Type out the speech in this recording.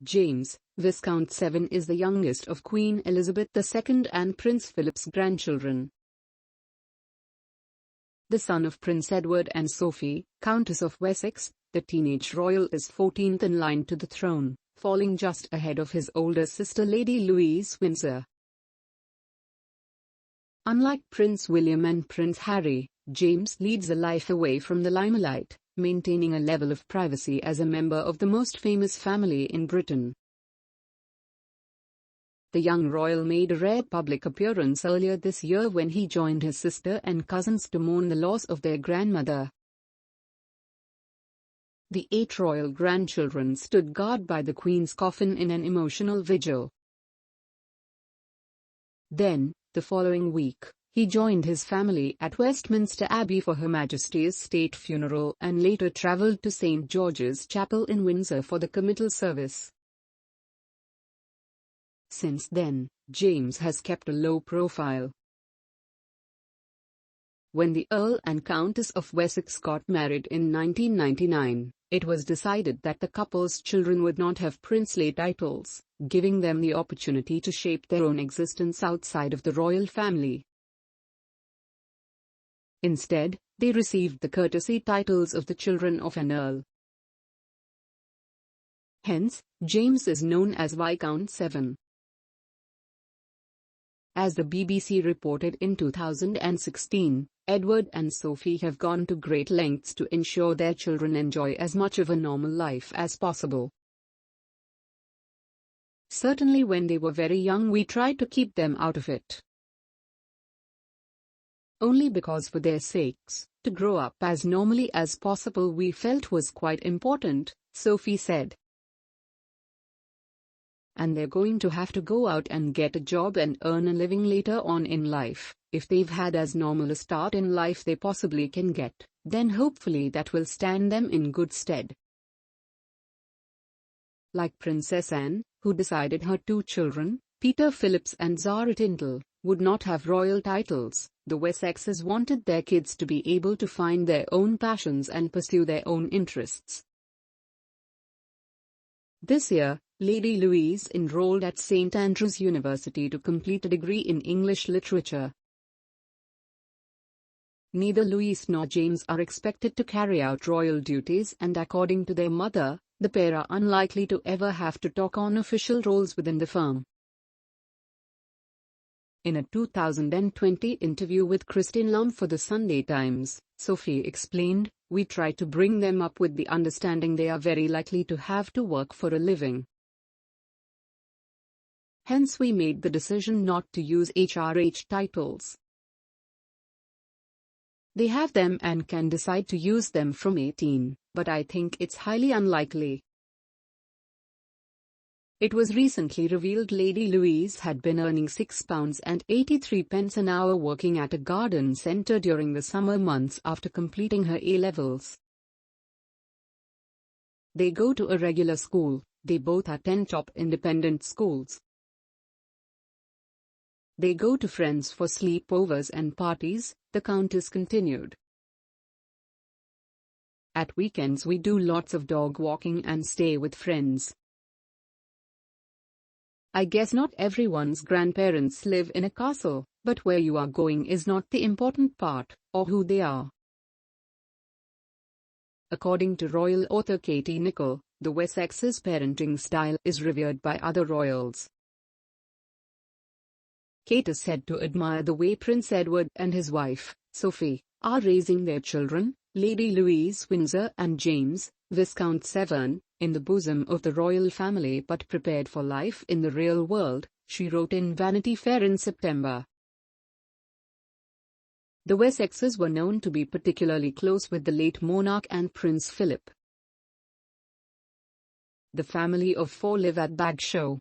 James, Viscount Severn is the youngest of Queen Elizabeth II and Prince Philip's grandchildren. The son of Prince Edward and Sophie, Countess of Wessex, the teenage royal is 14th in line to the throne, falling just ahead of his older sister Lady Louise Windsor. Unlike Prince William and Prince Harry, James leads a life away from the limelight, maintaining a level of privacy as a member of the most famous family in Britain. The young royal made a rare public appearance earlier this year when he joined his sister and cousins to mourn the loss of their grandmother. The 8 royal grandchildren stood guard by the Queen's coffin in an emotional vigil. Then, the following week, he joined his family at Westminster Abbey for Her Majesty's state funeral and later travelled to St. George's Chapel in Windsor for the committal service. Since then, James has kept a low profile. When the Earl and Countess of Wessex got married in 1999, it was decided that the couple's children would not have princely titles, giving them the opportunity to shape their own existence outside of the royal family. Instead, they received the courtesy titles of the children of an earl. Hence, James is known as Viscount Severn. As the BBC reported in 2016, Edward and Sophie have gone to great lengths to ensure their children enjoy as much of a normal life as possible. Certainly when they were very young we tried to keep them out of it. Only because for their sakes, to grow up as normally as possible we felt was quite important, Sophie said. And they're going to have to go out and get a job and earn a living later on in life. If they've had as normal a start in life they possibly can get, then hopefully that will stand them in good stead. Like Princess Anne, who decided her 2 children, Peter Phillips and Zara Tindall, would not have royal titles, the Wessexes wanted their kids to be able to find their own passions and pursue their own interests. This year, Lady Louise enrolled at St. Andrews University to complete a degree in English literature. Neither Louise nor James are expected to carry out royal duties and according to their mother, the pair are unlikely to ever have to talk on official roles within the firm. In a 2020 interview with Christine Lum for the Sunday Times, Sophie explained, "We try to bring them up with the understanding they are very likely to have to work for a living. Hence we made the decision not to use HRH titles. They have them and can decide to use them from 18, but I think it's highly unlikely." It was recently revealed Lady Louise had been earning £6.83 an hour working at a garden centre during the summer months after completing her A-levels. They go to a regular school, they both attend top independent schools. They go to friends for sleepovers and parties, the Countess continued. At weekends we do lots of dog walking and stay with friends. I guess not everyone's grandparents live in a castle, but where you are going is not the important part, or who they are. According to royal author Katie Nicholl, the Wessexes' parenting style is revered by other royals. Kate is said to admire the way Prince Edward and his wife, Sophie, are raising their children, Lady Louise Windsor and James, Viscount Severn, in the bosom of the royal family but prepared for life in the real world, she wrote in Vanity Fair in September. The Wessexes were known to be particularly close with the late monarch and Prince Philip. The family of 4 live at Bagshot,